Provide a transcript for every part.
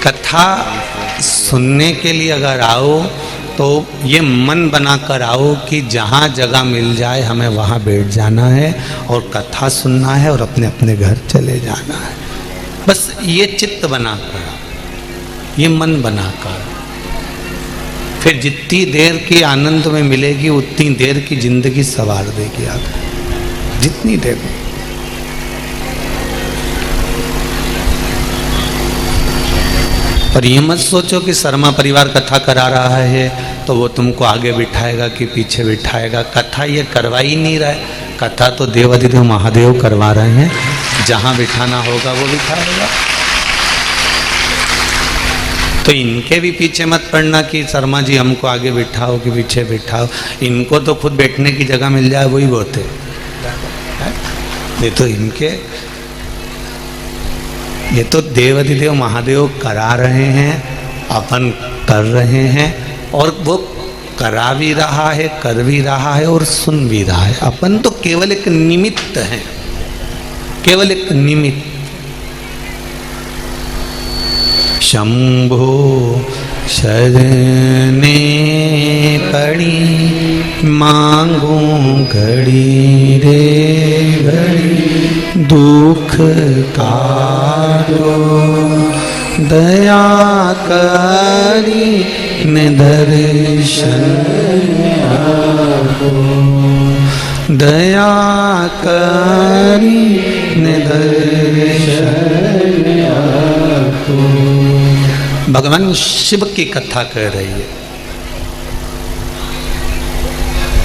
कथा सुनने के लिए अगर आओ तो ये मन बनाकर आओ कि जहाँ जगह मिल जाए हमें वहाँ बैठ जाना है और कथा सुनना है और अपने अपने घर चले जाना है। बस ये चित्त बनाकर, ये मन बनाकर, फिर जितनी देर के आनंद में मिलेगी उतनी देर की जिंदगी सवार देगी आप, जितनी देर में। और ये मत सोचो कि शर्मा परिवार कथा करा रहा है तो वो तुमको आगे बिठाएगा कि पीछे बिठाएगा। कथा ये करवा ही नहीं रहा है, कथा तो देवाधिदेव महादेव करवा रहे हैं, जहाँ बिठाना होगा वो बिठाएगा। तो इनके भी पीछे मत पड़ना कि शर्मा जी हमको आगे बिठाओ कि पीछे बिठाओ। इनको तो खुद बैठने की जगह मिल जाए वही बहुत है। ये तो इनके, ये तो देवाधिदेव महादेव करा रहे हैं, अपन कर रहे हैं, और वो करा भी रहा है, कर भी रहा है और सुन भी रहा है। अपन तो केवल एक निमित्त हैं, केवल एक निमित्त। शंभो शरणे पड़ी मांगू घड़ी रे घड़ी, दुख काटो दया करी निदर्शन आपो, दया करी निदर्शन आपो। भगवान शिव की कथा कह रही है।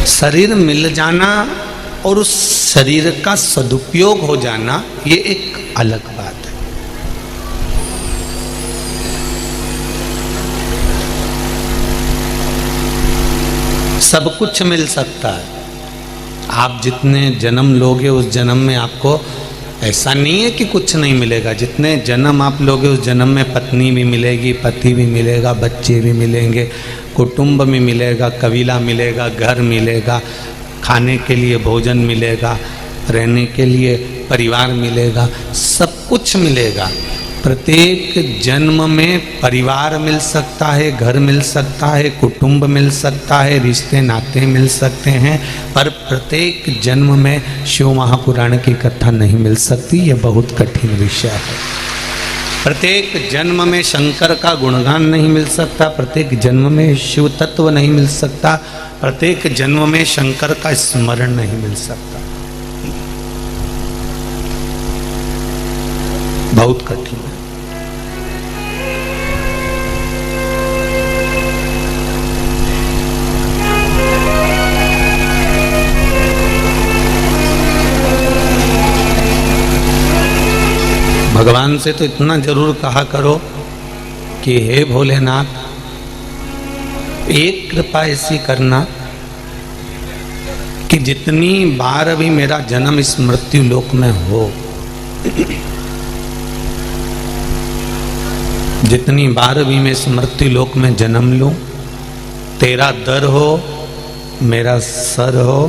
शरीर मिल जाना और उस शरीर का सदुपयोग हो जाना ये एक अलग बात है। सब कुछ मिल सकता है। आप जितने जन्म लोगे उस जन्म में आपको, ऐसा नहीं है कि कुछ नहीं मिलेगा। जितने जन्म आप लोगे उस जन्म में पत्नी भी मिलेगी, पति भी मिलेगा, बच्चे भी मिलेंगे, कुटुंब भी मिलेगा, कबीला मिलेगा, घर मिलेगा, खाने के लिए भोजन मिलेगा, रहने के लिए परिवार मिलेगा, सब कुछ मिलेगा। प्रत्येक जन्म में परिवार मिल सकता है, घर मिल सकता है, कुटुंब मिल सकता है, रिश्ते नाते मिल सकते हैं, पर प्रत्येक जन्म में शिव महापुराण की कथा नहीं मिल सकती। यह बहुत कठिन विषय है। प्रत्येक जन्म में शंकर का गुणगान नहीं मिल सकता, प्रत्येक जन्म में शिव तत्व नहीं मिल सकता, प्रत्येक जन्म में शंकर का स्मरण नहीं मिल सकता। बहुत कठिन है। भगवान से तो इतना जरूर कहा करो कि हे भोलेनाथ, एक कृपा ऐसी करना कि जितनी बार भी मेरा जन्म इस मृत्यु लोक में हो, जितनी बार भी मैं इस मृत्यु लोक में जन्म लूं, तेरा दर हो, मेरा सर हो,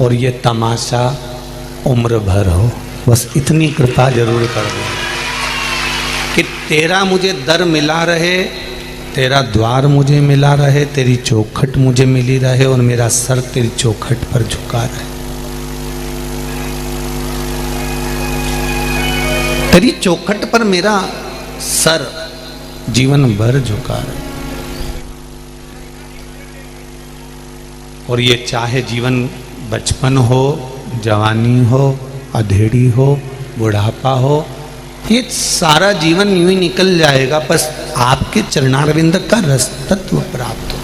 और ये तमाशा उम्र भर हो। बस इतनी कृपा जरूर कर दो कि तेरा मुझे दर मिला रहे, तेरा द्वार मुझे मिला रहे, तेरी चौखट मुझे मिली रहे और मेरा सर तेरी चौखट पर झुका रहे। तेरी चौखट पर मेरा सर जीवन भर झुका रहे। और ये चाहे जीवन बचपन हो, जवानी हो, अधेड़ी हो, बुढ़ापा हो, ये सारा जीवन यूं ही निकल जाएगा, बस आपके चरणारविंद का रस तत्व प्राप्त हो।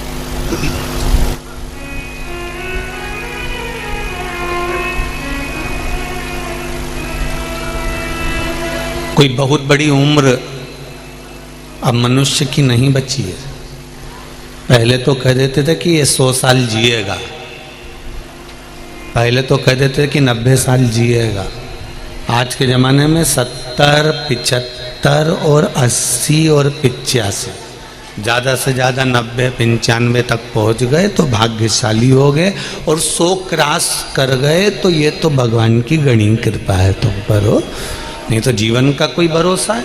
कोई बहुत बड़ी उम्र अब मनुष्य की नहीं बची है। पहले तो कह देते थे कि ये 100 साल जिएगा, पहले तो कह देते कि 90 साल जिएगा। आज के ज़माने में 70, 75 और 80 और 85, ज़्यादा से ज़्यादा 90, 95 तक पहुंच गए तो भाग्यशाली हो गए, और 100 क्रॉस कर गए तो ये तो भगवान की गणी कृपा है तुम पर हो, नहीं तो जीवन का कोई भरोसा है।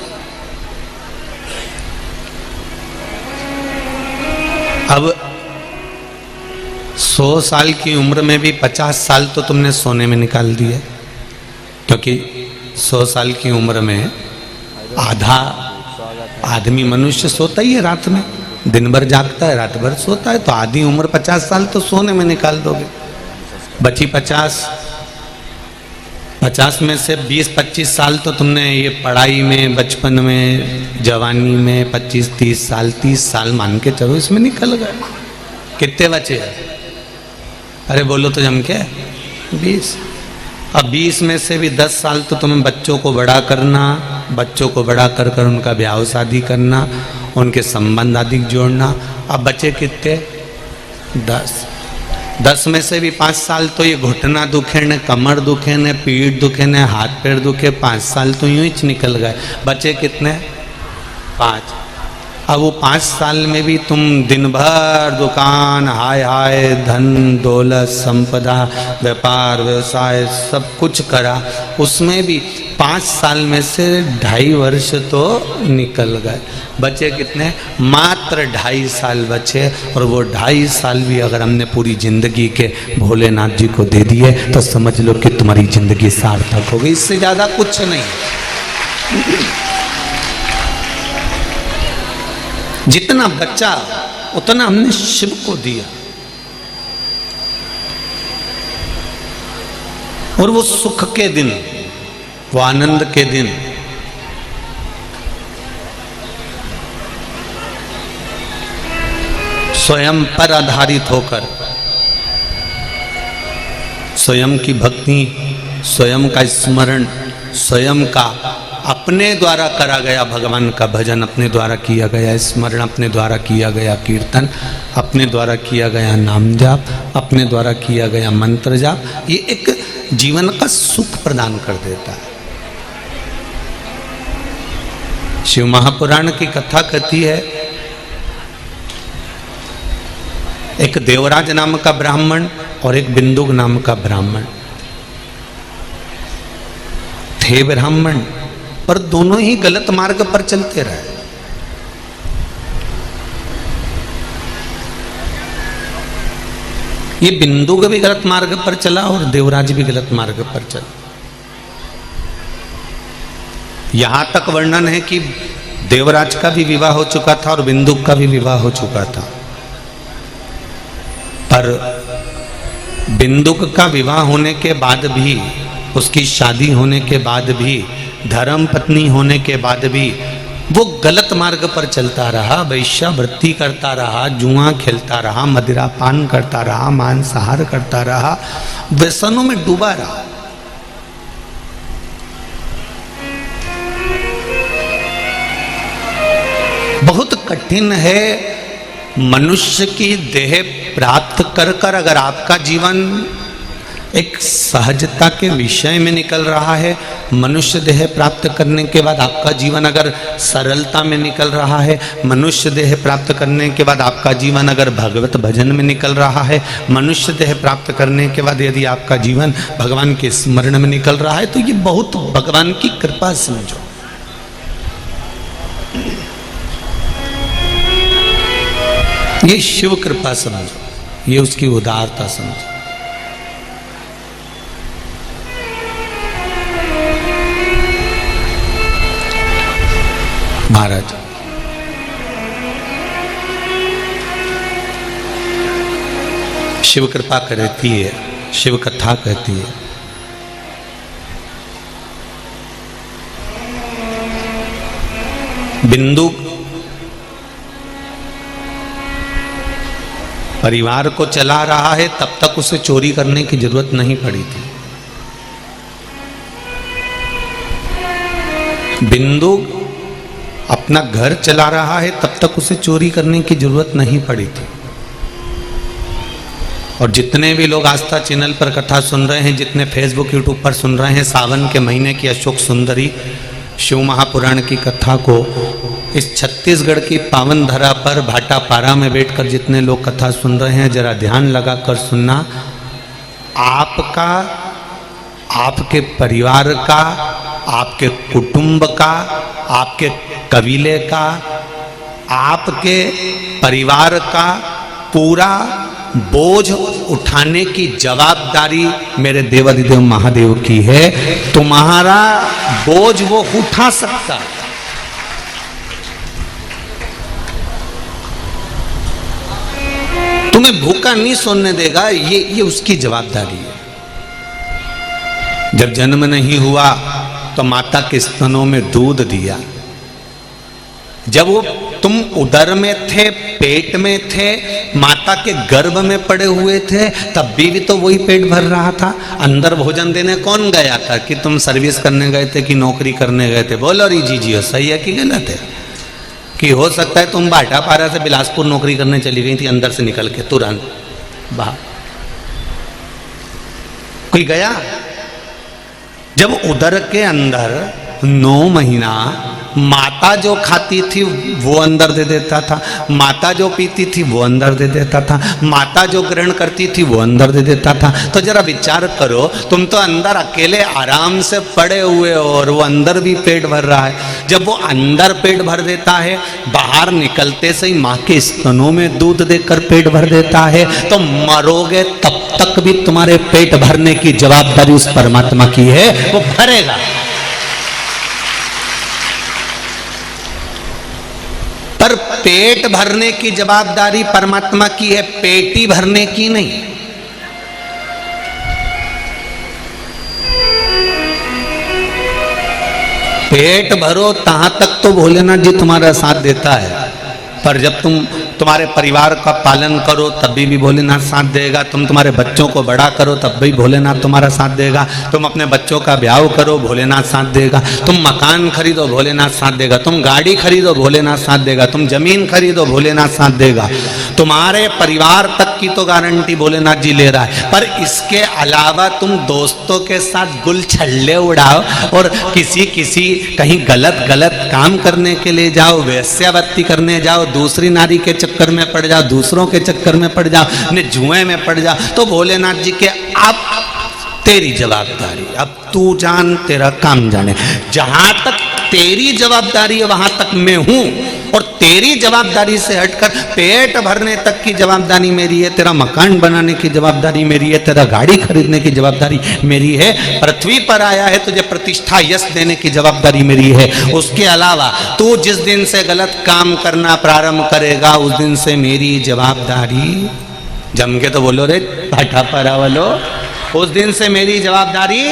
अब 100 साल की उम्र में भी 50 साल तो तुमने सोने में निकाल दिए, क्योंकि 100 साल की उम्र में आधा आदमी मनुष्य सोता ही है रात में, दिन भर जागता है, रात भर सोता है, तो आधी उम्र 50 साल तो सोने में निकाल दोगे, बची 50 में से 20-25 साल तो तुमने ये पढ़ाई में, बचपन में, जवानी में 25-30 साल, 30 साल मान के चलो इसमें निकल गए। कितने बचे? अरे बोलो तो जम के 20। अब 20 में से भी 10 साल तो तुम्हें बच्चों को बड़ा करना, बच्चों को बड़ा कर कर उनका ब्याह शादी करना, उनके संबंध आदि जोड़ना। अब बचे कितने? 10 में से भी 5 साल तो ये घुटना दुखे न, कमर दुखे न, पीठ दुखे न, हाथ पैर दुखे, 5 साल तो यूं ही निकल गए। बचे कितने? 5। अब वो 5 साल में भी तुम दिन भर दुकान, हाय हाय, धन दौलत संपदा, व्यापार व्यवसाय सब कुछ करा, उसमें भी 5 साल में से 2.5 वर्ष तो निकल गए। बचे कितने? मात्र 2.5 साल बचे, और वो 2.5 साल भी अगर हमने पूरी जिंदगी के भोलेनाथ जी को दे दिए तो समझ लो कि तुम्हारी जिंदगी सार्थक हो गई। इससे ज्यादा कुछ नहीं। जितना बचा उतना हमने शिव को दिया, और वो सुख के दिन, वो आनंद के दिन, स्वयं पर आधारित होकर, स्वयं की भक्ति, स्वयं का स्मरण, स्वयं का अपने द्वारा करा गया भगवान का भजन, अपने द्वारा किया गया स्मरण, अपने द्वारा किया गया कीर्तन, अपने द्वारा किया गया नाम जाप, अपने द्वारा किया गया मंत्र जाप, ये एक जीवन का सुख प्रदान कर देता है। शिव महापुराण की कथा कहती है, एक देवराज नाम का ब्राह्मण और एक बिंदुक नाम का ब्राह्मण थे। ब्राह्मण पर दोनों ही गलत मार्ग पर चलते रहे। ये बिंदुक भी गलत मार्ग पर चला और देवराज भी गलत मार्ग पर चला। यहां तक वर्णन है कि देवराज का भी विवाह हो चुका था और बिंदुक का भी विवाह हो चुका था, पर बिंदुक का विवाह होने के बाद भी, उसकी शादी होने के बाद भी, धर्म पत्नी होने के बाद भी वो गलत मार्ग पर चलता रहा, वैश्यावृत्ति करता रहा, जुआ खेलता रहा, मदिरा पान करता रहा, मांसाहार करता रहा, व्यसनों में डूबा रहा। बहुत कठिन है मनुष्य की देह प्राप्त कर कर अगर आपका जीवन एक सहजता के विषय में निकल रहा है, मनुष्य देह प्राप्त करने के बाद आपका जीवन अगर सरलता में निकल रहा है, मनुष्य देह प्राप्त करने के बाद आपका जीवन अगर भगवत भजन में निकल रहा है, मनुष्य देह प्राप्त करने के बाद यदि आपका जीवन भगवान के स्मरण में निकल रहा है, तो ये बहुत भगवान की कृपा समझो। ये शिव कृपा समझो, ये उसकी उदारता समझो। महाराज शिव कृपा कहती है, शिव कथा कहती है, बिंदुक परिवार को चला रहा है, तब तक उसे चोरी करने की जरूरत नहीं पड़ी थी। बिंदुक अपना घर चला रहा है, तब तक उसे चोरी करने की जरूरत नहीं पड़ी थी। और जितने भी लोग आस्था चैनल पर कथा सुन रहे हैं, जितने फेसबुक यूट्यूब पर सुन रहे हैं, सावन के महीने की अशोक सुंदरी शिव महापुराण की कथा को इस छत्तीसगढ़ की पावन धरा पर भाटापारा में बैठकर जितने लोग कथा सुन रहे हैं, जरा ध्यान लगाकर सुनना। आपका, आपके परिवार का, आपके कुटुंब का, आपके कबीले का, आपके परिवार का, पूरा बोझ उठाने की जवाबदारी मेरे देवाधिदेव महादेव की है। तुम्हारा बोझ वो उठा सकता, तुम्हें भूखा नहीं सोने देगा, ये उसकी जवाबदारी है। जब जन्म नहीं हुआ तो माता के स्तनों में दूध दिया, जब वो तुम उदर में थे, पेट में थे, माता के गर्भ में पड़े हुए थे, तब भी तो वही पेट भर रहा था। अंदर भोजन देने कौन गया था? कि तुम सर्विस करने गए थे कि नौकरी करने गए थे? बोलो री जी सही है कि गलत है? कि हो सकता है तुम भाटापारा से बिलासपुर नौकरी करने चली गई थी, अंदर से निकल के तुरंत बाहर कोई गया? जब उदर के अंदर 9 महीना माता जो खाती थी वो अंदर दे देता था, माता जो पीती थी वो अंदर दे देता था, माता जो ग्रहण करती थी वो अंदर दे देता था। तो जरा विचार करो, तुम तो अंदर अकेले आराम से पड़े हुए हो और वो अंदर भी पेट भर रहा है। जब वो अंदर पेट भर देता है, बाहर निकलते से ही माँ के स्तनों में दूध देकर पेट भर देता है, तो मरोगे तब तक भी तुम्हारे पेट भरने की जवाबदारी उस परमात्मा की है, वो भरेगा। पर पेट भरने की जवाबदारी परमात्मा की है, पेटी भरने की नहीं। पेट भरो तहां तक तो भोलेनाथ जी तुम्हारा साथ देता है, पर जब तुम्हारे परिवार का पालन करो तब भी भोलेनाथ साथ देगा। तुम तुम्हारे बच्चों को बड़ा करो तब भी भोलेनाथ तुम्हारा साथ देगा। तुम अपने बच्चों का ब्याह करो, भोलेनाथ साथ देगा। तुम मकान खरीदो, भोलेनाथ साथ देगा। तुम गाड़ी खरीदो, भोलेनाथ साथ देगा। तुम जमीन खरीदो, भोलेनाथ साथ देगा। तुम्हारे परिवार तक की तो गारंटी भोलेनाथ जी ले रहा है, पर इसके अलावा तुम दोस्तों के साथ गुल छल्ले उड़ाओ और किसी कहीं गलत काम करने के लिए जाओ, वेश्यावृत्ति करने जाओ, दूसरी नारी के चक्कर में पड़ जाओ, दूसरों के चक्कर में पड़ जाओ, ने जुए में पड़ जाओ, तो भोलेनाथ जी के अब तेरी जवाबदारी, अब तू जान, तेरा काम जाने। जहां तक तेरी जवाबदारी है वहां तक मैं हूं, और तेरी जवाबदारी से हटकर पेट भरने तक की जवाबदारी मेरी है, तेरा मकान बनाने की जवाबदारी मेरी है, तेरा गाड़ी खरीदने की जवाबदारी मेरी है, पृथ्वी पर आया है तुझे प्रतिष्ठा यश देने की जवाबदारी मेरी है। उसके अलावा तू जिस दिन से गलत काम करना प्रारंभ करेगा उस दिन से मेरी जवाबदारी, जम के तो बोलो रे भाटापारा वालो, उस दिन से मेरी जवाबदारी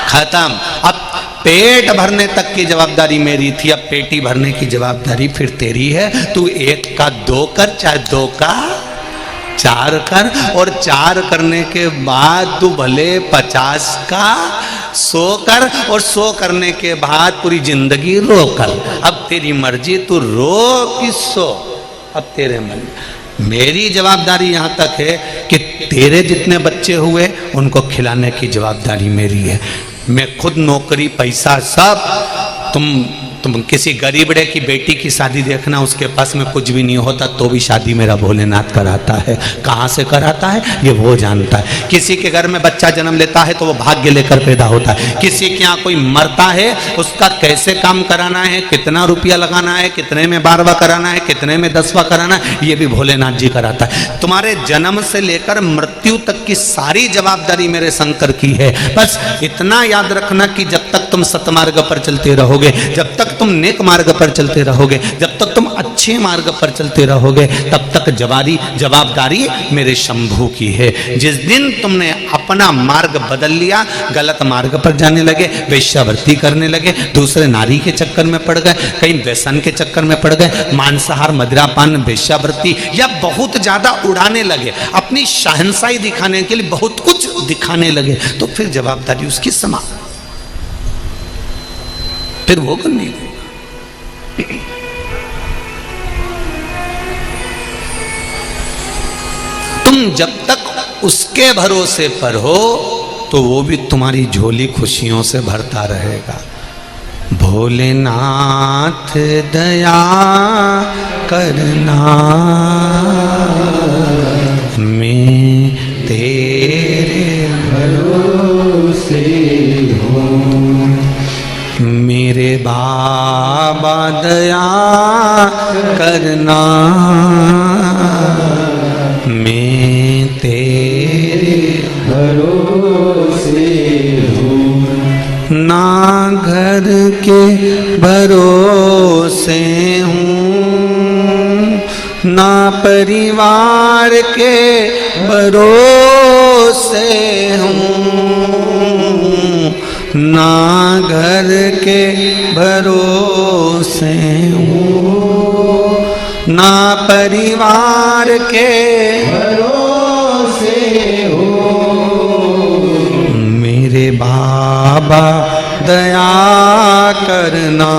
खत्म। अब पेट भरने तक की जवाबदारी मेरी थी, अब पेटी भरने की जवाबदारी फिर तेरी है। तू 1 का 2 कर, चाहे 2 का 4 कर, और 4 करने के बाद तू भले 50 का 100 कर, और 100 करने के बाद पूरी जिंदगी रो कर। अब तेरी मर्जी, तू रो कि सो, अब तेरे मन। मेरी जवाबदारी यहां तक है कि तेरे जितने बच्चे हुए उनको खिलाने की जवाबदारी मेरी है। मैं खुद नौकरी, पैसा सब, तुम किसी गरीबड़े की बेटी की शादी देखना, उसके पास में कुछ भी नहीं होता तो भी शादी मेरा भोलेनाथ कराता है। कहाँ से कराता है ये वो जानता है। किसी के घर में बच्चा जन्म लेता है तो वो भाग्य लेकर पैदा होता है। किसी के यहाँ कोई मरता है, उसका कैसे काम कराना है, कितना रुपया लगाना है, कितने में 12वां कराना है, कितने में 10वां कराना है, ये भी भोलेनाथ जी कराता है। तुम्हारे जन्म से लेकर मृत्यु तक की सारी जवाबदारी मेरे शंकर की है। बस इतना याद रखना कि जब तक तुम सतमार्ग पर चलते रहोगे, जब तक तुम नेक मार्ग पर चलते रहोगे, जब तक तुम अच्छे मार्ग पर चलते रहोगे, तब तक जवाबदारी मेरे शंभू की है। जिस दिन तुमने अपना मार्ग बदल लिया, गलत मार्ग पर जाने लगे, वेश्यावृत्ति करने लगे, दूसरे नारी के चक्कर में पड़ गए, कहीं व्यसन के चक्कर में पड़ गए, मांसाहार, मदिरापान, वेश्यावृत्ति या बहुत ज्यादा उड़ाने लगे, अपनी शहंशाही दिखाने के लिए बहुत कुछ दिखाने लगे, तो फिर जवाबदारी उसकी समाप्त, फिर वो करनी है। तुम जब तक उसके भरोसे पर हो तो वो भी तुम्हारी झोली खुशियों से भरता रहेगा। भोलेनाथ दया करना, मैं तेरे भरोसे हूँ, मेरे बाबा दया करना, मैं तेरे भरोसे हूँ, ना घर के भरोसे हूँ, ना परिवार के भरोसे हूँ, ना घर के भरोसे हूँ, ना परिवार के भरोसे हूँ। मेरे बाबा दया करना,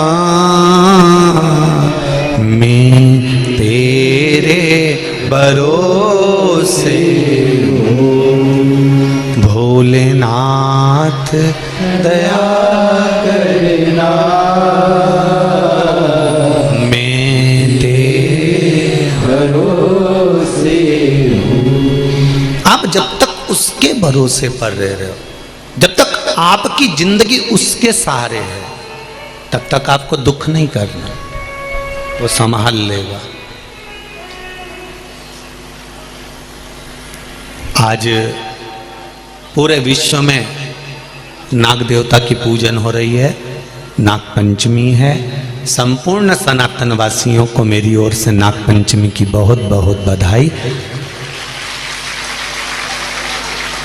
मैं तेरे भरोसे हूँ। भोलेनाथ दया करना, मैं तेरे भरोसे हूँ। आप जब तक उसके भरोसे पर रह रहे हो, जब तक आपकी जिंदगी उसके सहारे है, तब तक आपको दुख नहीं करना, वो संभाल लेगा। आज पूरे विश्व में नाग देवता की पूजन हो रही है, नाग पंचमी है। संपूर्ण सनातन वासियों को मेरी ओर से नाग पंचमी की बहुत बहुत बधाई।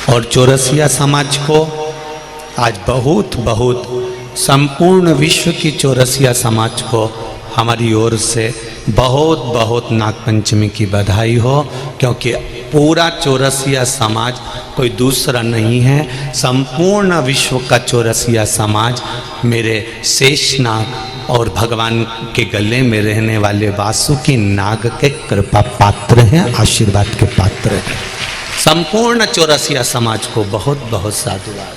और चौरसिया समाज को आज बहुत बहुत संपूर्ण विश्व की चौरसिया समाज को हमारी ओर से बहुत बहुत नागपंचमी की बधाई हो, क्योंकि पूरा चौरसिया समाज कोई दूसरा नहीं है। संपूर्ण विश्व का चौरसिया समाज मेरे शेषनाग और भगवान के गले में रहने वाले वासुकी नाग के कृपा पात्र हैं, आशीर्वाद के पात्र हैं। संपूर्ण चौरसिया समाज को बहुत बहुत साधुवाद।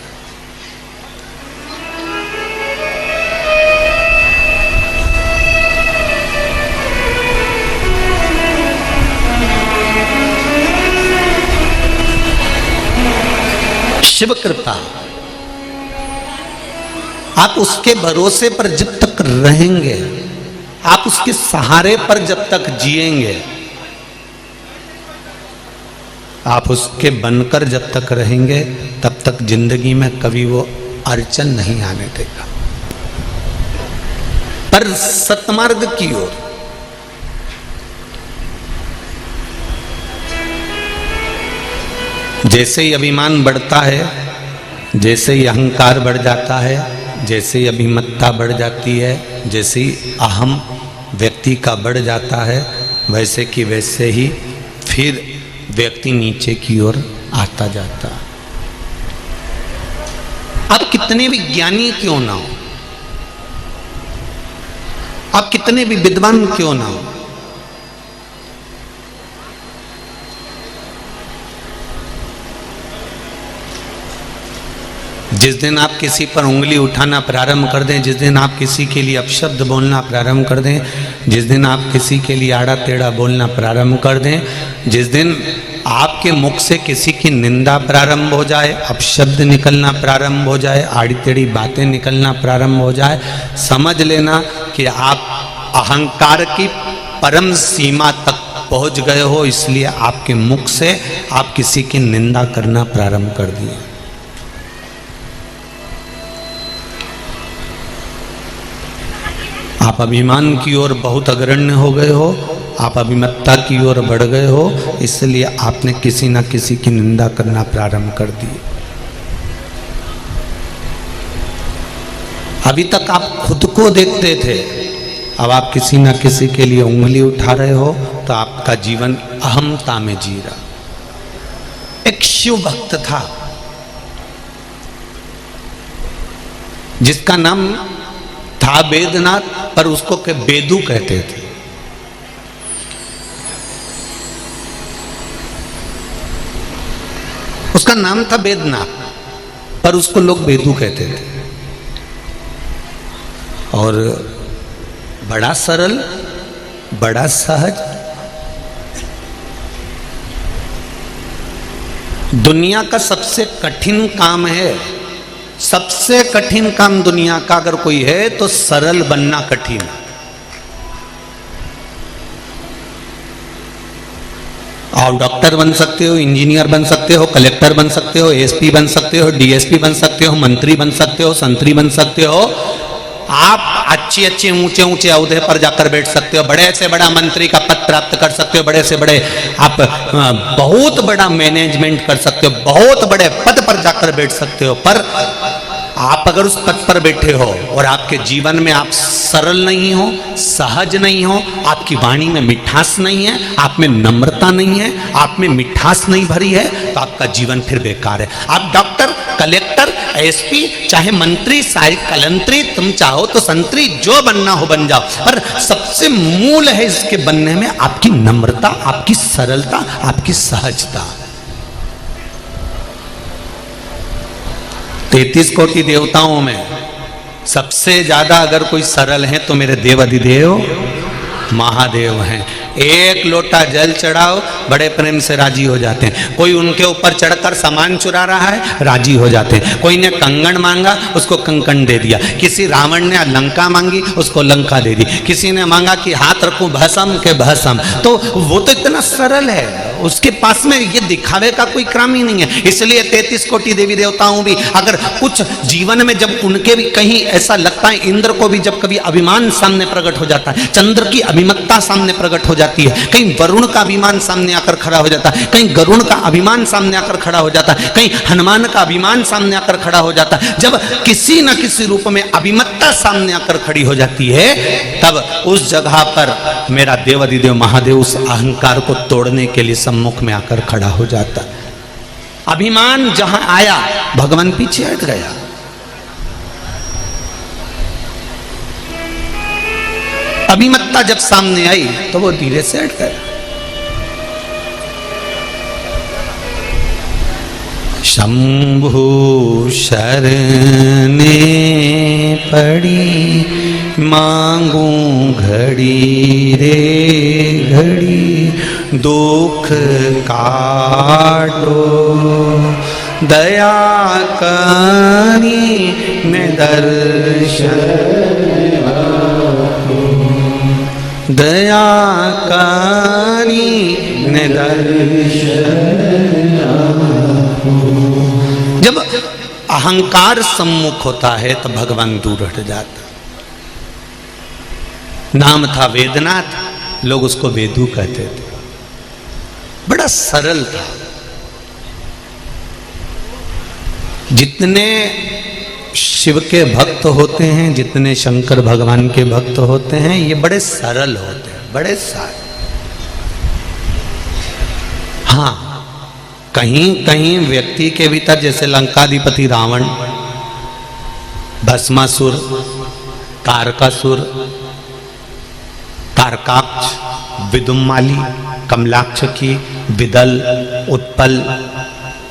शिव कृपा, आप उसके भरोसे पर जब तक रहेंगे, आप उसके सहारे पर जब तक जिएंगे, आप उसके बनकर जब तक रहेंगे, तब तक जिंदगी में कभी वो अड़चन नहीं आने देगा। पर सतमार्ग की ओर जैसे ही अभिमान बढ़ता है, जैसे ही अहंकार बढ़ जाता है, जैसे ही अभिमत्ता बढ़ जाती है, जैसे ही अहम व्यक्ति का बढ़ जाता है, वैसे कि वैसे ही फिर व्यक्ति नीचे की ओर आता जाता। आप कितने भी ज्ञानी क्यों ना हो, आप कितने भी विद्वान क्यों ना हो, जिस दिन आप किसी पर उंगली उठाना प्रारंभ कर दें, जिस दिन आप किसी के लिए अपशब्द बोलना प्रारंभ कर दें, जिस दिन आप किसी के लिए आड़ा टेढ़ा बोलना प्रारंभ कर दें, जिस दिन आपके मुख से किसी की निंदा प्रारंभ हो जाए, अपशब्द निकलना प्रारंभ हो जाए, आड़ी टेढ़ी बातें निकलना प्रारंभ हो जाए, समझ लेना कि आप अहंकार की परम सीमा तक पहुंच गए हो। इसलिए आपके मुख से आप किसी की निंदा करना प्रारंभ कर दिए। आप अभिमान की ओर बहुत अग्रण्य हो गए हो, आप अभिमत्ता की ओर बढ़ गए हो, इसलिए आपने किसी न किसी की निंदा करना प्रारंभ कर दी। अभी तक आप खुद को देखते थे, अब आप किसी न किसी के लिए उंगली उठा रहे हो, तो आपका जीवन अहमता में जी रहा। एक शिव भक्त था जिसका नाम था वेदनाथ, पर उसको के बेदू कहते थे। उसका नाम था वेदनाथ, पर उसको लोग बेदू कहते थे। और बड़ा सरल, बड़ा सहज, दुनिया का सबसे कठिन काम है, सबसे कठिन काम दुनिया का अगर कोई है तो सरल बनना कठिन। आप डॉक्टर बन सकते हो, इंजीनियर बन सकते हो, कलेक्टर बन सकते हो, एसपी बन सकते हो, डीएसपी बन सकते हो, मंत्री बन सकते हो, संतरी बन सकते हो। आप अच्छे अच्छे ऊंचे ऊंचे ओहदे पर जाकर बैठ सकते हो, बड़े से बड़ा मंत्री का पद प्राप्त कर सकते हो, बड़े से बड़े आप बहुत बड़ा मैनेजमेंट कर सकते हो, बहुत बड़े पद पर जाकर बैठ सकते हो। पर आप अगर उस पद पर बैठे हो और आपके जीवन में आप सरल नहीं हो, सहज नहीं हो, आपकी वाणी में मिठास नहीं है, आप में नम्रता नहीं है, आप में मिठास नहीं भरी है, तो आपका जीवन फिर बेकार है। आप डॉक्टर, कलेक्टर, एसपी, चाहे मंत्री, चाहे कलंत्री, तुम चाहो तो संतरी, जो बनना हो बन जाओ, पर सबसे मूल है इसके बनने में आपकी नम्रता, आपकी सरलता, आपकी सहजता। 33 कोटि देवताओं में सबसे ज्यादा अगर कोई सरल है तो मेरे देव अधिदेव महादेव हैं। एक लोटा जल चढ़ाओ, बड़े प्रेम से राजी हो जाते हैं। कोई उनके ऊपर चढ़कर सामान चुरा रहा है, राजी हो जाते हैं। कोई ने कंगन मांगा, उसको कंकण दे दिया। किसी रावण ने लंका मांगी, उसको लंका दे दी। किसी ने मांगा कि हाथ रखूं भस्म के भस्म, तो वो तो इतना सरल है, उसके पास में ये दिखावे का कोई क्रम ही नहीं है। इसलिए 33 कोटि देवी देवताओं भी अगर कुछ जीवन में जब उनके भी कहीं ऐसा लगता है, इंद्र को भी जब कभी अभिमान सामने प्रकट हो जाता है, चंद्र की अभिमत्ता सामने प्रकट हो जाती है, कहीं वरुण का अभिमान सामने आकर खड़ा हो जाता है, कहीं गरुण का अभिमान सामने आकर खड़ा हो जाता है, कहीं हनुमान का अभिमान सामने आकर खड़ा हो जाता है। जब किसी न किसी रूप में अभिमत्ता सामने आकर खड़ी हो जाती है, तब उस जगह पर मेरा देव अधिदेव महादेव उस अहंकार को तोड़ने के लिए सम्मुख में आकर खड़ा हो जाता। अभिमान जहां आया, भगवान पीछे हट गया। अभिमत्ता जब सामने आई तो वो धीरे से हट गया। शंभु शरणे पड़ी, मांगू घड़ी रे घड़ी, दुख काटो दया करी ने दर्शन, दया करी ने दर्शन। जब अहंकार सम्मुख होता है तो भगवान दूर हट जाता। नाम था वेदनाथ, लोग उसको वेदू कहते थे, बड़ा सरल था। जितने शिव के भक्त होते हैं, जितने शंकर भगवान के भक्त होते हैं, ये बड़े सरल होते हैं, बड़े सारे। हाँ, कहीं कहीं व्यक्ति के भीतर, जैसे लंकाधिपति रावण, भस्मासुर, तारकासुर, तारकाक्ष, विदुमाली, कमलाक्ष की, विदल, उत्पल,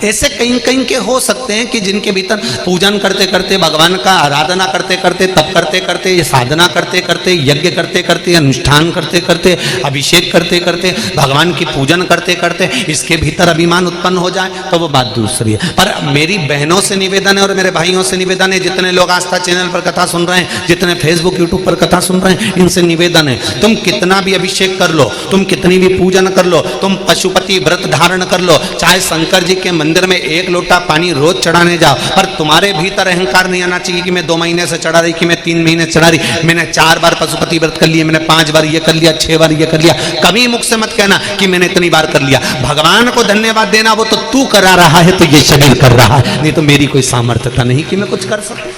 ऐसे कहीं कहीं के हो सकते हैं कि जिनके भीतर पूजन करते करते, भगवान का आराधना करते करते, तप करते करते, ये साधना करते करते, यज्ञ करते करते, अनुष्ठान करते करते, अभिषेक करते करते, भगवान की पूजन करते करते इसके भीतर अभिमान उत्पन्न हो जाए तो वो बात दूसरी है। पर मेरी बहनों से निवेदन है और मेरे भाइयों से निवेदन है, जितने लोग आस्था चैनल पर कथा सुन रहे हैं, जितने फेसबुक यूट्यूब पर कथा सुन रहे हैं, इनसे निवेदन है, तुम कितना भी अभिषेक कर लो, तुम कितनी भी पूजन कर लो, तुम पशुपति व्रत धारण कर लो, चाहे शंकर जी के मंदिर में 1 लोटा पानी रोज चढ़ाने जाओ, पर तुम्हारे भीतर अहंकार नहीं आना चाहिए कि मैं 2 महीने से चढ़ा रही, कि मैं 3 महीने चढ़ा रही, मैंने 4 बार पशुपति व्रत कर लिया, मैंने 5 बार ये कर लिया, 6 बार ये कर लिया। कभी मुख से मत कहना कि मैंने इतनी बार कर लिया। भगवान को धन्यवाद देना, वो तो तू करा रहा है, तो ये शरीर कर रहा है, नहीं तो मेरी कोई सामर्थ्यता नहीं कि मैं कुछ कर सकूं।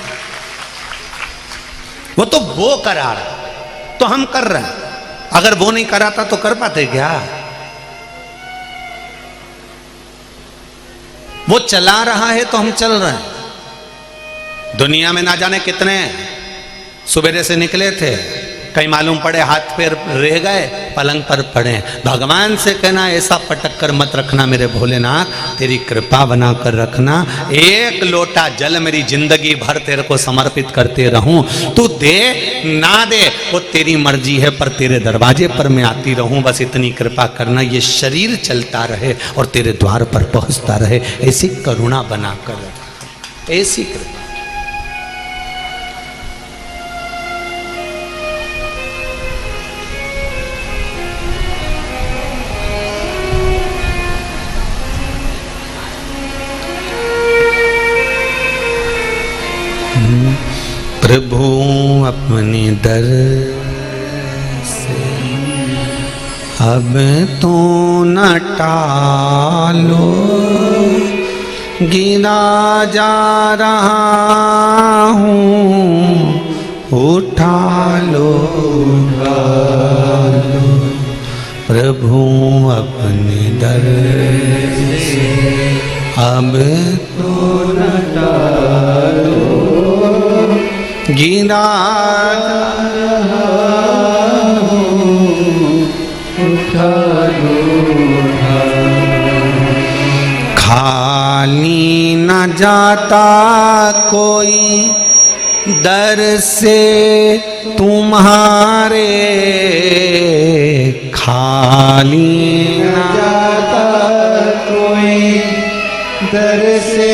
वो तो वो करा रहा, तो हम कर रहे हैं। अगर वो नहीं कराता तो कर पाते क्या? वो चला रहा है तो हम चल रहे हैं। दुनिया में ना जाने कितने सुबेरे से निकले थे, कहीं मालूम पड़े हाथ पैर रह गए, पलंग पर पड़े। भगवान से कहना ऐसा पटक कर मत रखना मेरे भोलेनाथ, तेरी कृपा बना कर रखना। 1 लोटा जल मेरी जिंदगी भर तेरे को समर्पित करते रहूं, तू दे ना दे वो तेरी मर्जी है, पर तेरे दरवाजे पर मैं आती रहूं, बस इतनी कृपा करना, ये शरीर चलता रहे और तेरे द्वार पर पहुंचता रहे, ऐसी करुणा बना कर, ऐसी कृपा। अपने दर से, अब तो न टालो, गिरा जा रहा हूँ, उठा लो, प्रभु अपने दर से, अब तो न टालो, गिरा जा रहा हूँ, उठा लो, खाली न जाता कोई दर से तुम्हारे, खाली न जाता कोई दर से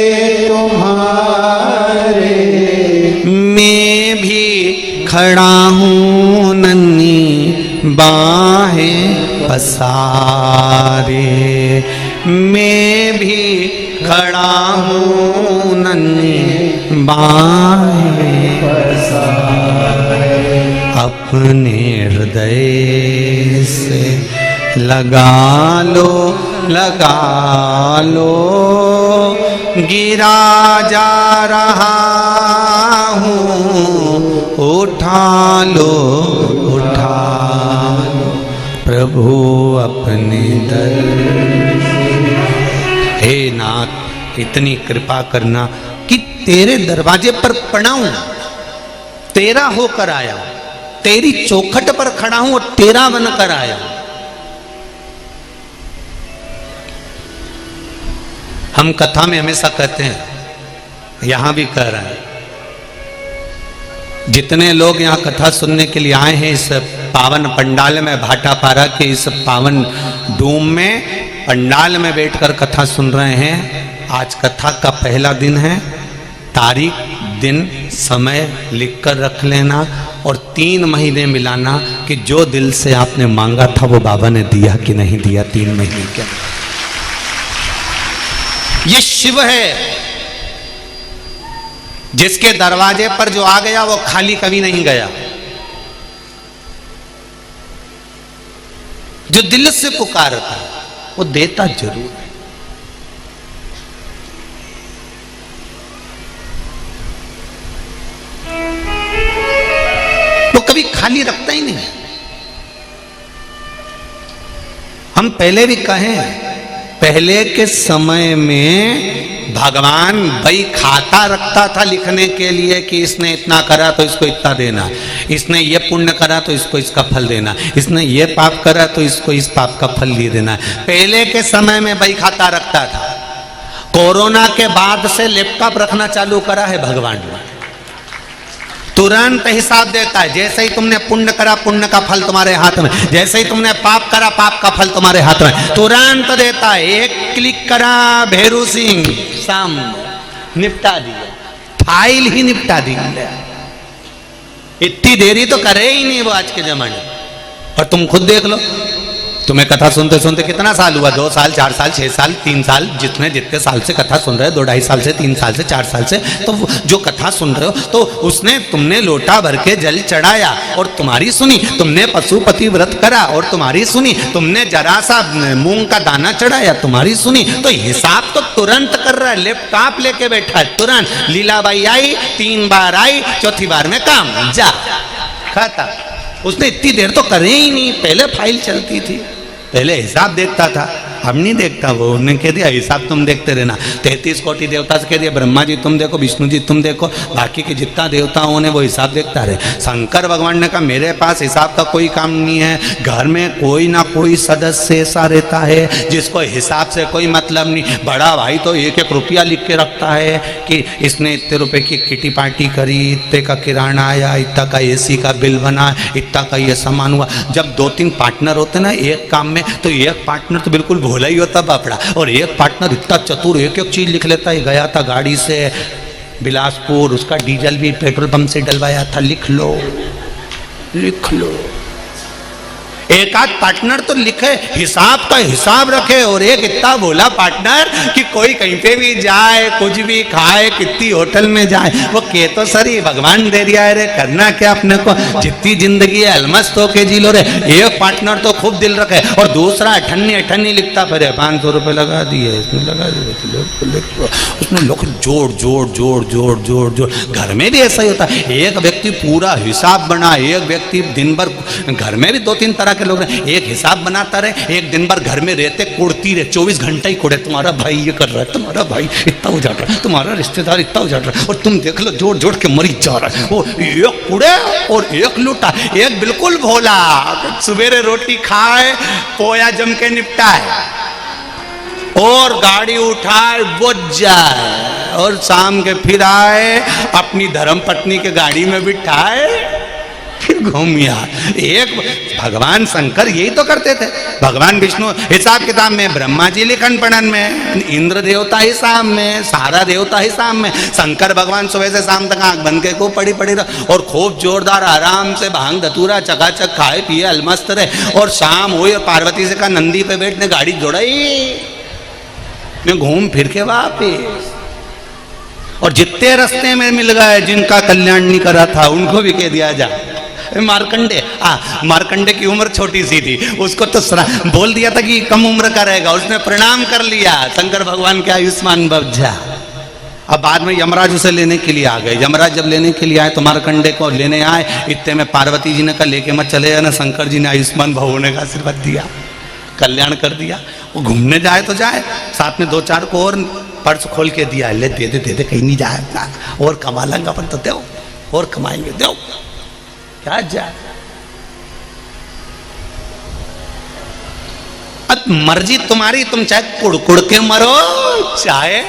तुम्हारे, मैं भी खड़ा हूँ नन्ही बाहें पसारे, मैं भी खड़ा हूँ नन्ही बाहें पसारे, अपने हृदय से लगा लो, लगा लो, गिरा जा रहा हूँ, उठा लो, उठा लो, प्रभु अपने दर से। हे नाथ, इतनी कृपा करना कि तेरे दरवाजे पर पड़ा हूं, तेरा होकर आया हूं, तेरी चौखट पर खड़ा हूं और तेरा बनकर आया हूं। हम कथा में हमेशा कहते हैं, यहां भी कह रहे हैं, जितने लोग यहाँ कथा सुनने के लिए आए हैं इस पावन पंडाल में, भाटापारा के इस पावन डूम में पंडाल में बैठकर कथा सुन रहे हैं, आज कथा का पहला दिन है। तारीख, दिन, समय लिखकर रख लेना और 3 महीने मिलाना कि जो दिल से आपने मांगा था वो बाबा ने दिया कि नहीं दिया 3 महीने के। ये शिव है जिसके दरवाजे पर जो आ गया वो खाली कभी नहीं गया। जो दिल से पुकारता है वो देता जरूर है। वो कभी खाली रखता ही नहीं। हम पहले भी कहें, पहले के समय में भगवान बई खाता रखता था लिखने के लिए कि इसने इतना करा तो इसको इतना देना, इसने ये पुण्य करा तो इसको इसका फल देना, इसने ये पाप करा तो इसको इस पाप का फल लिए देना। पहले के समय में बई खाता रखता था। कोरोना के बाद से लैपटॉप रखना चालू करा है भगवान ने। तुरंत हिसाब देता है। जैसे ही तुमने पुण्य करा पुण्य का फल तुम्हारे हाथ में, जैसे ही तुमने पाप करा पाप का फल तुम्हारे हाथ में, तुरंत देता है। एक क्लिक करा भेरू सिंह सामने निपटा दिया, फाइल ही निपटा दी। इतनी देरी तो करे ही नहीं वो आज के जमाने। और तुम खुद देख लो, तुम्हें कथा सुनते सुनते कितना साल हुआ? 2 साल, 4 साल, 6 साल, 3 साल, जितने साल से कथा सुन रहे हो, 2-2.5 साल से, 3 साल से, 4 साल से, तो जो कथा सुन रहे हो तो उसने तुमने लोटा भर के जल चढ़ाया और तुम्हारी सुनी, तुमने पशुपति व्रत करा और तुम्हारी सुनी, तुमने जरा सा मूंग का दाना चढ़ाया तुम्हारी सुनी। तो हिसाब तो तुरंत कर रहा है, लैपटॉप लेके बैठा है तुरंत। लीलाबाई आई, 3 बार आई, चौथी बार में काम जा खाता। उसने इतनी देर तो करे ही नहीं। पहले फाइल चलती थी, पहले हिसाब देखता था, अब नहीं देखता वो। उन्होंने कह दिया हिसाब तुम देखते रहना। 33 कोटि देवता से कह दिया ब्रह्मा जी तुम देखो, विष्णु जी तुम देखो, बाकी के जितना देवताओं ने वो हिसाब देखता रहे। शंकर भगवान ने कहा मेरे पास हिसाब का कोई काम नहीं है। घर में कोई ना कोई सदस्य ऐसा रहता है जिसको हिसाब से कोई मतलब नहीं। बड़ा भाई तो 1-1 रुपया लिख के रखता है कि इसने इतने रुपए की किटी पार्टी करी, इतने का किराना आया, इतना का AC का बिल बना, इतना का ये सामान हुआ। जब 2-3 पार्टनर होते ना एक काम में, तो एक पार्टनर तो बिल्कुल भोला ही होता बापड़ा, और एक पार्टनर इतना चतुर, एक चीज लिख लेता है। गया था गाड़ी से बिलासपुर, उसका डीजल भी पेट्रोल पंप से डलवाया था। लिख लो लिख लो। एक आध पार्टनर तो लिखे, हिसाब का हिसाब रखे, और एक इतना बोला पार्टनर कि कोई कहीं पे भी जाए, कुछ भी खाए, कितनी होटल में जाए, वो के तो सर भगवान दे दिया है रे, करना क्या अपने को, जितनी जिंदगी है अलमस्त होके जी लो रे। एक पार्टनर तो खूब दिल रखे और दूसरा अठन्नी अठन्नी लिखता फिर 500 रुपये लगा दिए, इसमें लगा दिए, उसमें लोग जोड़ जोड़ जोड़ जोड़ जोड़ जोड़। घर में भी ऐसा ही होता है, एक व्यक्ति पूरा हिसाब बना, एक व्यक्ति दिन भर, घर में भी 2-3 तरह के लोग हैं, एक हिसाब बनाता रहे, एक दिन भर घर में रहते कुड़ती रहे, 24 घंटे ही कुड़े, तुम्हारा भाई ये कर रहा है, तुम्हारा भाई इतना उजाड़ रहा है, तुम्हारा रिश्तेदार इतना उजाड़ रहा है, और तुम देख लो जोड़ जोड़ के मरी जा रहा है। वो एक कुड़े और एक लूटा, एक बिल्कुल भोला, सवेरे रोटी खाए, पोया जम के निपटाए और गाड़ी उठाए बुझ जाए, और शाम के फिर आए, अपनी धर्म पत्नी के गाड़ी में बिठाए, फिर घूमिया। एक भगवान शंकर यही तो करते थे। भगवान विष्णु हिसाब किताब में, ब्रह्मा जी लिखन पढ़न में, इंद्र देवता हिसाब में, सारा देवता हिसाब में, शंकर भगवान सुबह से शाम तक आंख बंद के को पड़ी रहे और खूब जोरदार आराम से भांग धतूरा चकाचक खाए पिए अलमस्त रहे। और शाम हुई और पार्वती से कहा नंदी पे बैठने गाड़ी जोड़ाई, मैं घूम फिर के वापिस। और जितने रास्ते में मिल गए जिनका कल्याण नहीं करा था उनको भी कह दिया जा। मार्कंडे, मार्कंडे की उम्र छोटी सी थी, उसको तो बोल दिया था कि कम उम्र का रहेगा, उसने प्रणाम कर लिया, शंकर भगवान के आयुष्मान भव जा। अब बाद में यमराज उसे लेने के लिए आ गए। यमराज जब लेने के लिए आए तो मार्कंडे को लेने आए, इतने में पार्वती जी ने कहा लेके मत चले जाना, शंकर जी ने आयुष्मान भव होने का आशीर्वाद दिया, कल्याण कर दिया। वो घूमने जाए तो जाए, साथ में 2-4 को और पर्स खोल के दिया, ले दे दे कहीं नहीं जाए, और कमा लेंगे अपन तो दो, और कमाएंगे दो, क्या जाए। अब मर्जी तुम्हारी, तुम चाहे कुड़कुड़ के मरो चाहे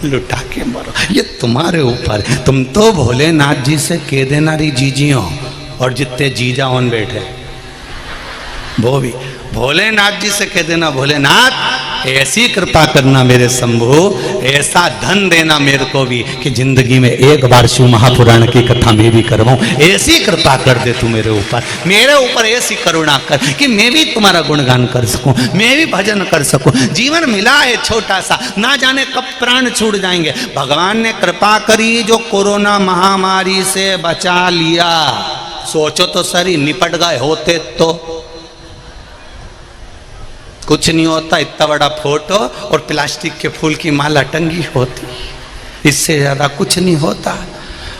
लुटा के मरो, ये तुम्हारे ऊपर। तुम तो भोलेनाथ जी से कह देना री जीजियों, और जितने जीजा ऑन बैठे वो भी भोलेनाथ जी से कह देना, भोलेनाथ ऐसी कृपा करना मेरे शंभु, ऐसा धन देना मेरे को भी कि जिंदगी में एक बार शिव महापुराण की कथा मैं भी करवाऊं, ऐसी कृपा कर दे तू मेरे ऊपर ऐसी करुणा कर कि मैं भी तुम्हारा गुणगान कर सकूं, मैं भी भजन कर सकूं। जीवन मिला है छोटा सा, ना जाने कब प्राण छूट जाएंगे। भगवान ने कृपा करी जो कोरोना महामारी से बचा लिया। सोचो तो सही, निपट गए होते तो कुछ नहीं होता, इतना बड़ा फोटो और प्लास्टिक के फूल की माला टंगी होती, इससे ज्यादा कुछ नहीं होता।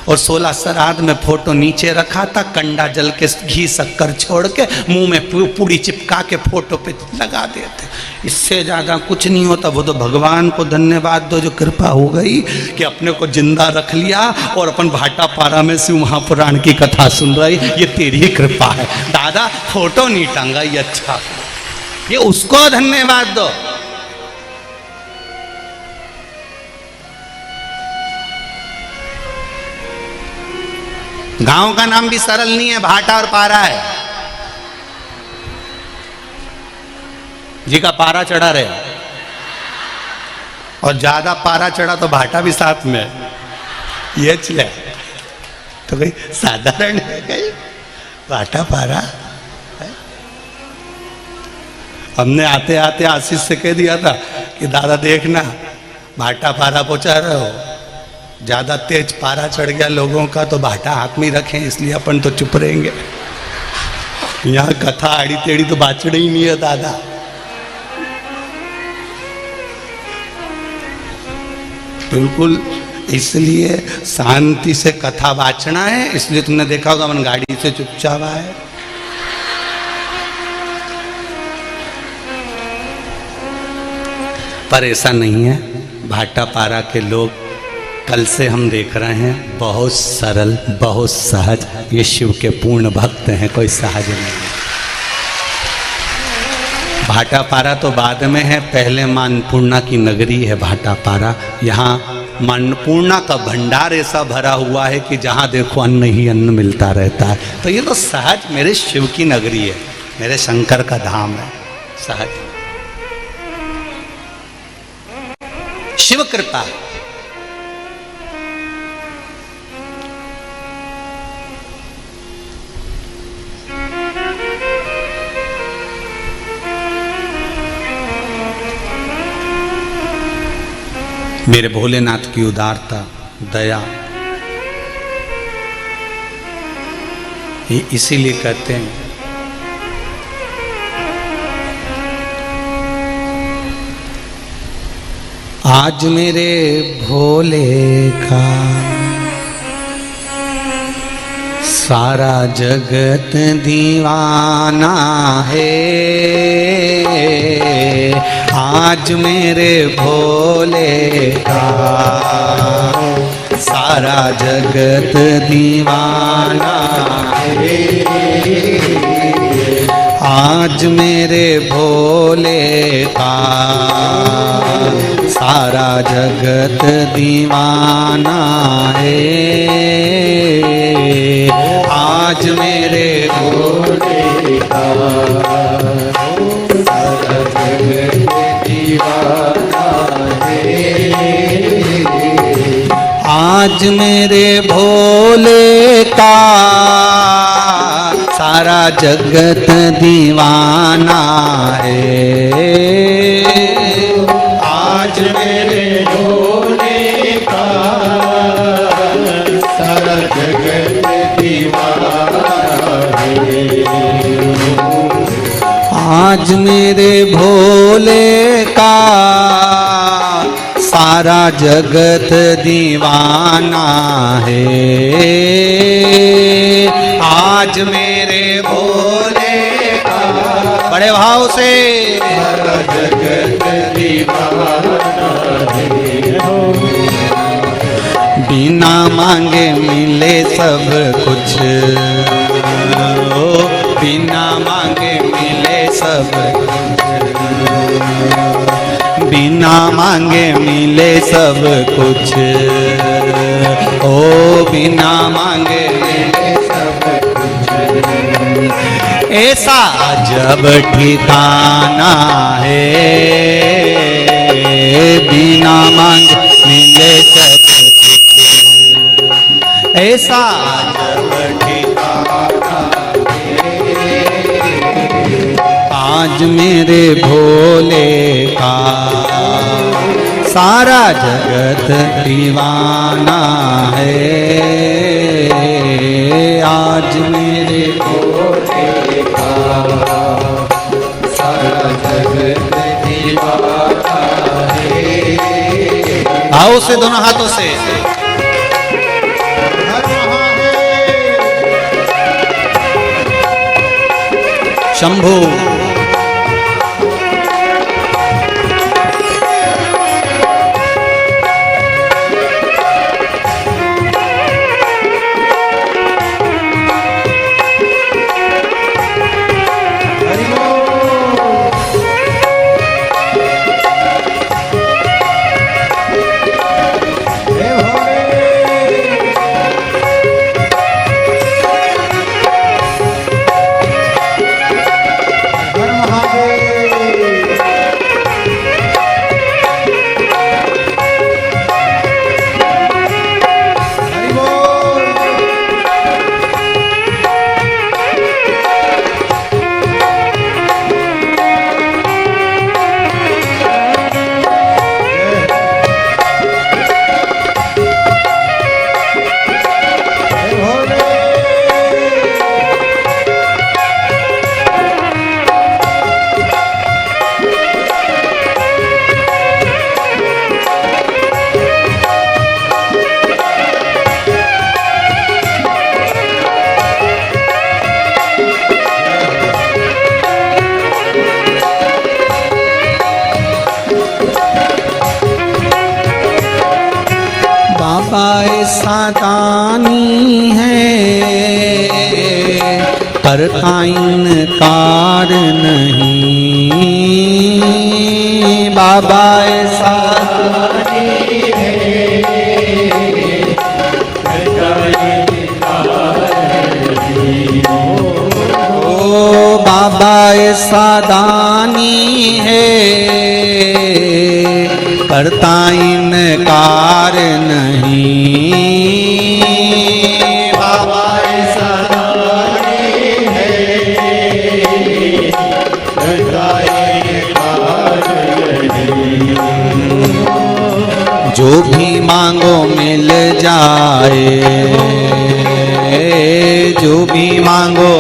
और 16 श्राद्ध में फोटो नीचे रखा था, कंडा जल के घी शक्कर छोड़ के मुंह में पूड़ी चिपका के फोटो पे लगा देते, इससे ज्यादा कुछ नहीं होता। वो तो भगवान को धन्यवाद दो जो कृपा हो गई कि अपने को जिंदा रख लिया और अपन भाटापारा में शिव महापुराण की कथा सुन रही, ये तेरी ही कृपा है दादा। फोटो नहीं टांगा, ये अच्छा, ये उसको धन्यवाद दो। गांव का नाम भी सरल नहीं है, भाटा और पारा है। जी का पारा चढ़ा रहे, और ज्यादा पारा चढ़ा तो भाटा भी साथ में, ये चले तो कोई साधारण है कहीं भाटा पारा। हमने आते आते आशीष से कह दिया था कि दादा देखना भाटा पारा पहुंचा रहे हो, ज्यादा तेज पारा चढ़ गया लोगों का तो भाटा हाथ में ही रखें, इसलिए अपन तो चुप रहेंगे। यहाँ कथा आड़ी टेढ़ी तो बाचड़ ही नहीं है दादा। बिल्कुल, इसलिए शांति से कथा बाचना है, इसलिए तुमने देखा होगा अपन गाड़ी से चुपचाप आए। पर ऐसा नहीं है, भाटापारा के लोग कल से हम देख रहे हैं बहुत सरल, बहुत सहज, ये शिव के पूर्ण भक्त हैं, कोई सहज नहीं है। भाटापारा तो बाद में है, पहले मां अन्नपूर्णा की नगरी है भाटापारा। यहाँ मां अन्नपूर्णा का भंडार ऐसा भरा हुआ है कि जहाँ देखो अन्न ही अन्न मिलता रहता है। तो ये तो सहज मेरे शिव की नगरी है, मेरे शंकर का धाम है, सहज शिव कृपा। मेरे भोलेनाथ की उदारता, दया, ये इसीलिए कहते हैं आज मेरे भोले का सारा जगत दीवाना है। आज मेरे भोले का सारा जगत दीवाना है। आज मेरे भोले का सारा जगत दीवाना है। आज मेरे भोले का सारा जगत दीवाना है। आज मेरे भोले का सारा जगत दीवाना है। आज मेरे भोले का सारा जगत दीवाना है। आज मेरे भोले का सारा जगत दीवाना है। आज मेरे भोले का बड़े भाव से सारा जगत दीवाना है। बिना मांगे मिले सब कुछ, बिना मांगे मिले सब कुछ, बिना मांगे मिले सब कुछ, ओ बिना मांगे मिले सब कुछ। ऐसा जब ठिकाना है, बिना मांगे मिले सब कुछ। ऐसा जब ठिकाना है, आज मेरे भोले का सारा जगत दीवाना है। आज मेरे भोले का सारा जगत दीवाना है। आओ से दोनों हाथों से शंभू। ऐसा दानी है करता इनकार नहीं। बाबा ऐसा दानी है करता इनकार नहीं। ओ बाबा ऐसा दानी है करता इनकार नहीं। बाबा ऐसा दानी है करता इनकार नहीं। जो भी मांगो मिल जाए, जो भी मांगो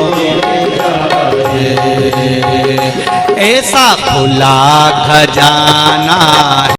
ऐसा खुला खजाना है।